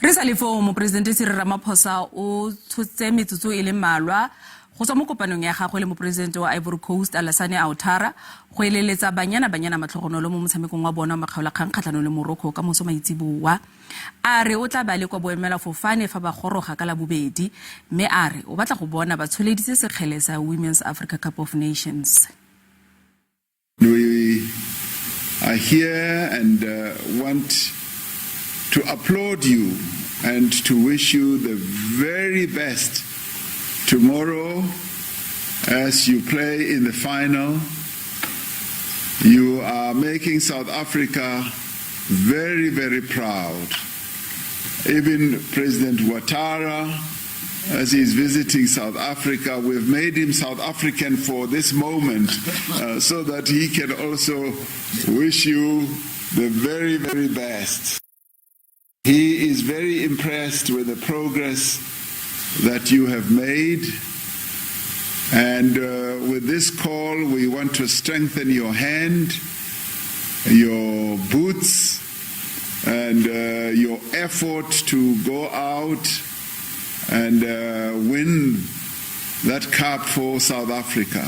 Re sa le fo Mopresidente Cyril Ramaphosa o tshotse metsotso e le mmalwa go tswa mo kopanong ya gagwe le Mopresidente wa Ivory Coast Alassane Ouattara go eleletsa Banyana Banyana matlhogonolo mo motshamekong wa bona makgaolakgang kgatlhanong le Morocco kamoso maitsiboa. A re o tla ba le kwa boemelafofane fa ba goroga ka Labobedi mme a re o batla go bona ba tsholeditse Sekgele sa Women's Africa Cup of Nations. We are here and want to applaud you and to wish you the very best tomorrow as you play in the final. You are making South Africa very, very proud. Even President Ouattara, as he is visiting South Africa, we've made him South African for this moment so that he can also wish you the very, very best. He is very impressed with the progress that you have made, and with this call we want to strengthen your hand, your boots, and your effort to go out and win that cup for South Africa.